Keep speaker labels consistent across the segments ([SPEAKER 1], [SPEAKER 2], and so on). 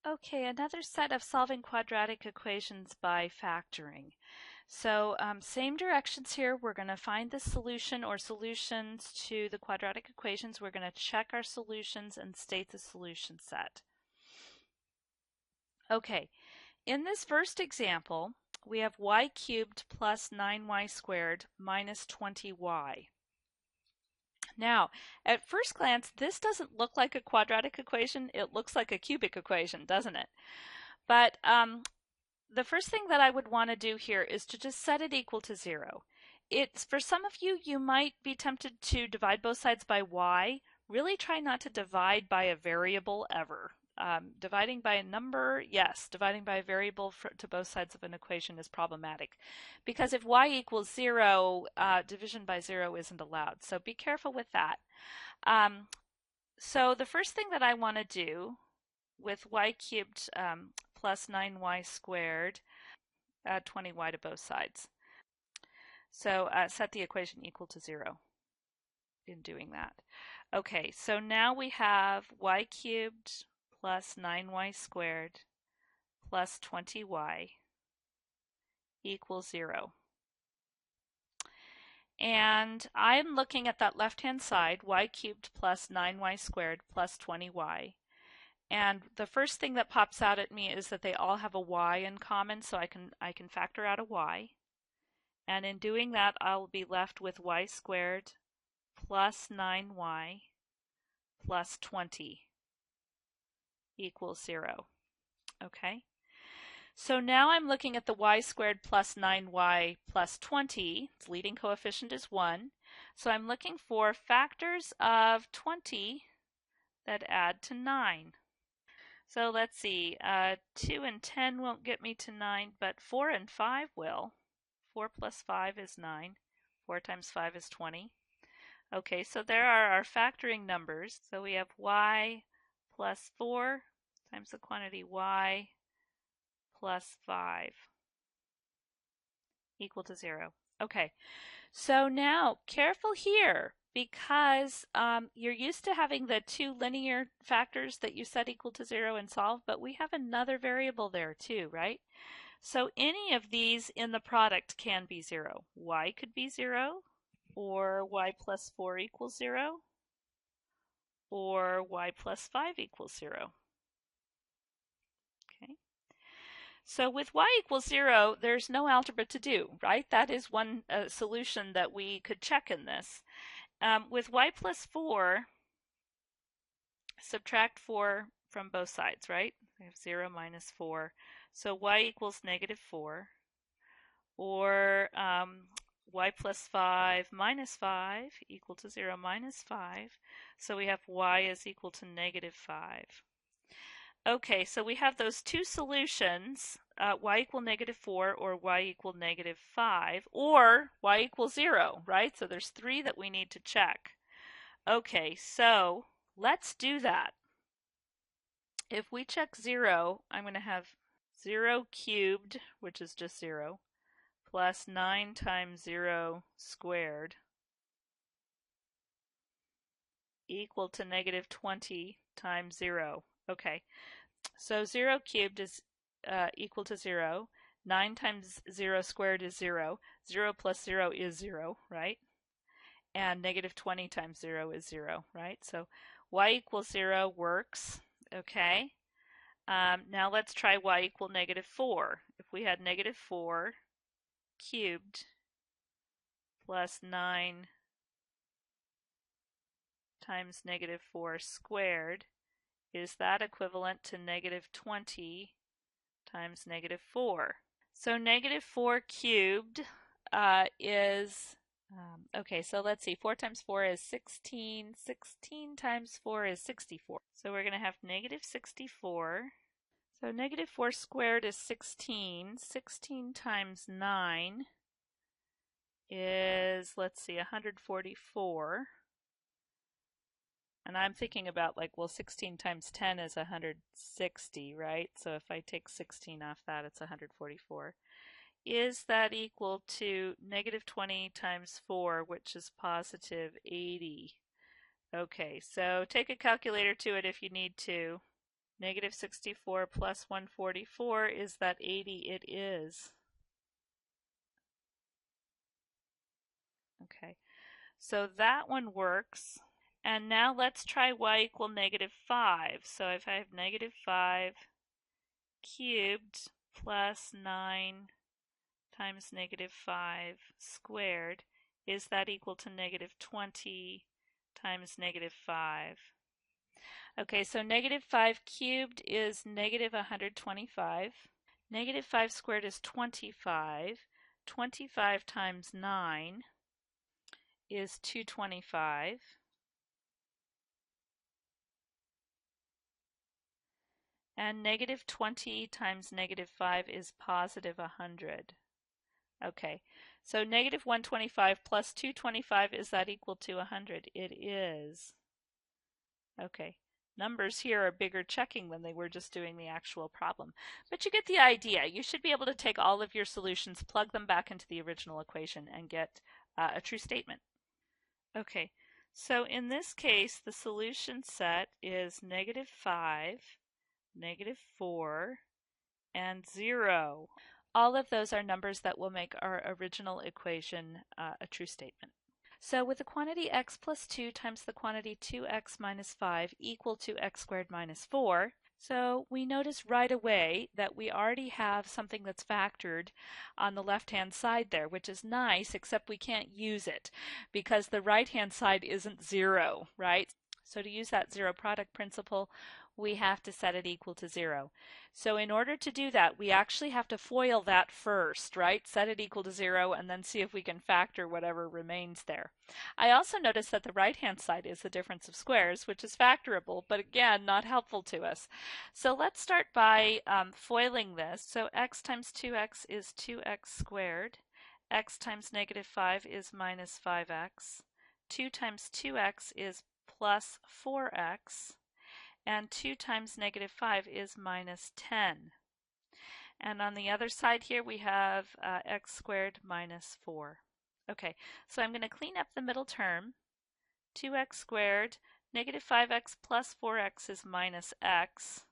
[SPEAKER 1] Okay, another set of solving quadratic equations by factoring. So same directions here. We're going to find the solution or solutions to the quadratic equations. We're going to check our solutions and state the solution set. Okay, in this first example, we have y cubed plus 9y squared minus 20y. Now, at first glance, this doesn't look like a quadratic equation. It looks like a cubic equation, doesn't it? But the first thing that I would want to do here is to just set it equal to 0. It's for some of you, you might be tempted to divide both sides by y. Really try not to divide by a variable ever. Dividing by a number, yes. Dividing by a variable to both sides of an equation is problematic. Because if y equals 0, division by 0 isn't allowed. So be careful with that. So the first thing that I want to do with y cubed plus 9y squared, add 20y to both sides. So set the equation equal to 0 in doing that. Okay, so now we have y cubed plus 9y squared plus 20y equals 0. And I'm looking at that left-hand side, y cubed plus 9y squared plus 20y. And the first thing that pops out at me is that they all have a y in common, so I can factor out a y. And in doing that, I'll be left with y squared plus 9y plus 20 equals 0. Okay? So now I'm looking at the y squared plus 9y plus 20. Its leading coefficient is 1. So I'm looking for factors of 20 that add to 9. So let's see, 2 and 10 won't get me to 9, but 4 and 5 will. 4 plus 5 is 9. 4 times 5 is 20. Okay, so there are our factoring numbers. So we have y plus 4 times the quantity y plus 5 equal to 0. Okay, so now careful here because you're used to having the two linear factors that you set equal to 0 and solve, but we have another variable there too, right? So any of these in the product can be 0. Y could be 0, or y plus 4 equals 0, or y plus 5 equals 0. Okay. So with y equals 0, there's no algebra to do, right? That is one solution that we could check in this. With y plus 4, subtract 4 from both sides, right? We have 0 minus 4. So y equals negative 4. Or y plus 5 minus 5 equal to 0 minus 5. So we have y is equal to negative 5. Okay, so we have those two solutions, y equal negative 4 or y equal negative 5, or y equals 0, right? So there's three that we need to check. Okay, so let's do that. If we check 0, I'm going to have 0 cubed, which is just 0, plus 9 times 0 squared equal to negative 20 times 0. Okay, so 0 cubed is equal to 0. 9 times 0 squared is 0. 0 plus 0 is 0, right? And negative 20 times 0 is 0, right? So y equals 0 works, okay? Now let's try y equal negative 4. If we had negative 4 cubed plus 9 times negative 4 squared, is that equivalent to negative 20 times negative 4? So negative 4 cubed is, okay, so let's see, 4 times 4 is 16. 16 times 4 is 64. So we're going to have negative 64. So negative 4 squared is 16. 16 times 9 is, let's see, 144. And I'm thinking about like, well, 16 times 10 is 160, right? So if I take 16 off that, it's 144. Is that equal to negative 20 times 4, which is positive 80? Okay, so take a calculator to it if you need to. Negative 64 plus 144, is that 80? It is. Okay, so that one works. And now let's try y equal negative 5. So if I have negative 5 cubed plus 9 times negative 5 squared, is that equal to negative 20 times negative 5? Okay, so negative 5 cubed is negative 125. Negative 5 squared is 25. 25 times 9 is 225. And negative 20 times negative 5 is positive 100. Okay, so negative 125 plus 225, is that equal to 100? It is. Okay, numbers here are bigger checking than they were just doing the actual problem. But you get the idea. You should be able to take all of your solutions, plug them back into the original equation, and get a true statement. Okay, so in this case, the solution set is negative 5, negative 4, and 0. All of those are numbers that will make our original equation a true statement. So with the quantity x plus 2 times the quantity 2x minus 5 equal to x squared minus 4, so we notice right away that we already have something that's factored on the left-hand side there, which is nice, except we can't use it because the right-hand side isn't 0, right? So to use that zero product principle, we have to set it equal to 0. So in order to do that, we actually have to FOIL that first, right? Set it equal to 0 and then see if we can factor whatever remains there. I also notice that the right-hand side is the difference of squares, which is factorable, but again, not helpful to us. So let's start by FOILing this. So x times 2x is 2x squared. X times negative 5 is minus 5x. 2 times 2x is plus 4x, and 2 times negative 5 is minus 10. And on the other side here we have x squared minus 4. Okay, so I'm going to clean up the middle term. 2x squared, negative 5x plus 4x is minus x,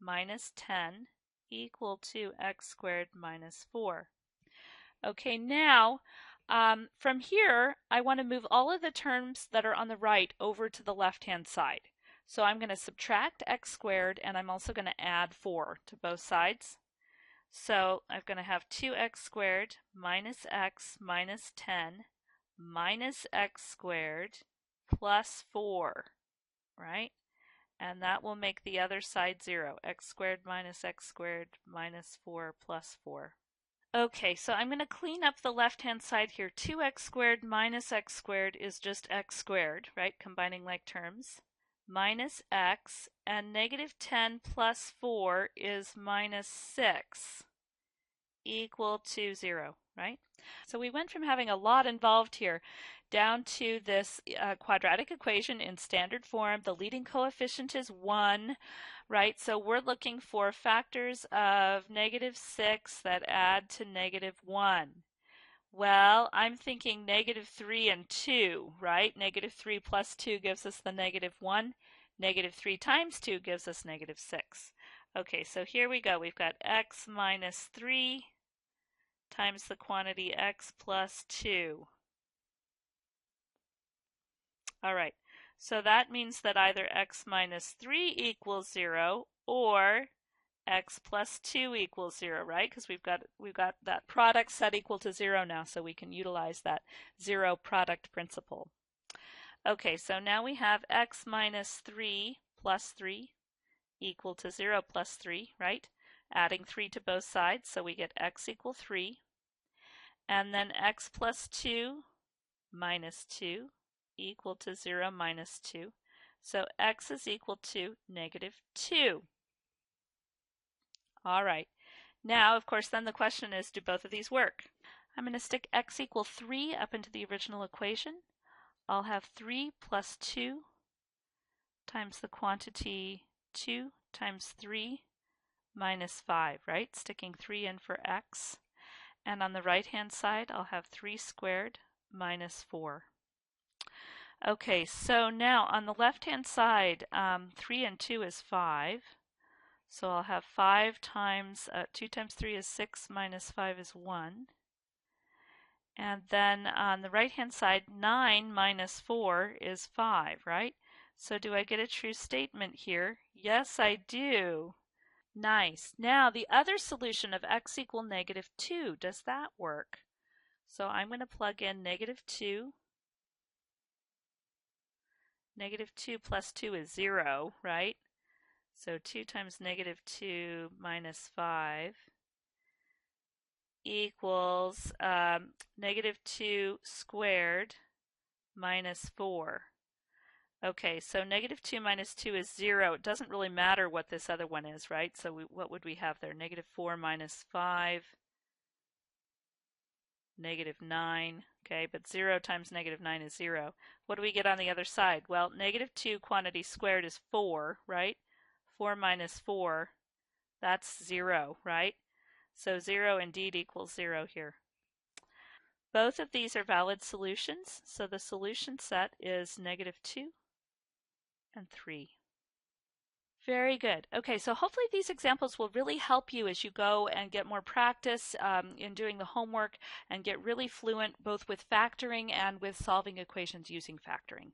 [SPEAKER 1] minus 10 equal to x squared minus 4. Okay, now from here, I want to move all of the terms that are on the right over to the left-hand side. So I'm going to subtract x squared, and I'm also going to add 4 to both sides. So I'm going to have 2x squared minus x minus 10 minus x squared plus 4, right? And that will make the other side 0. X squared minus x squared minus 4 plus 4. Okay, so I'm going to clean up the left-hand side here. 2x squared minus x squared is just x squared, right? Combining like terms. Minus x, and negative 10 plus 4 is minus 6 equal to 0, right? So we went from having a lot involved here down to this quadratic equation in standard form. The leading coefficient is 1, right? So we're looking for factors of negative 6 that add to negative 1. Well, I'm thinking negative 3 and 2, right? Negative 3 plus 2 gives us the negative 1. Negative 3 times 2 gives us negative 6. Okay, so here we go. We've got x minus 3 times the quantity x plus 2. All right, so that means that either x minus 3 equals 0 or x plus 2 equals 0, right? Because we've got that product set equal to 0 now, so we can utilize that zero product principle. Okay, so now we have x minus 3 plus 3 equal to 0 plus 3, right? Adding 3 to both sides, so we get x equal 3. And then x plus 2 minus 2 equal to 0 minus 2. So x is equal to negative 2. All right. Now, of course, then the question is, do both of these work? I'm going to stick x equal 3 up into the original equation. I'll have 3 plus 2 times the quantity 2 times 3 minus 5, right? Sticking 3 in for x. And on the right-hand side, I'll have 3 squared minus 4. Okay, so now on the left-hand side, 3 and 2 is 5. So I'll have 5 times, 2 times 3 is 6 minus 5 is 1. And then on the right-hand side, 9 minus 4 is 5, right? So do I get a true statement here? Yes, I do. Nice. Now the other solution of x equal negative 2, does that work? So I'm going to plug in negative 2. Negative 2 plus 2 is 0, right? So 2 times negative 2 minus 5 equals negative 2 squared minus 4. Okay, so negative 2 minus 2 is 0. It doesn't really matter what this other one is, right? So what would we have there? Negative 4 minus 5, negative 9. Okay, but 0 times negative 9 is 0. What do we get on the other side? Well, negative 2 quantity squared is 4, right? 4 minus 4, that's 0, right? So 0 indeed equals 0 here. Both of these are valid solutions, so the solution set is negative 2 and 3. Very good. Okay, so hopefully these examples will really help you as you go and get more practice in doing the homework and get really fluent both with factoring and with solving equations using factoring.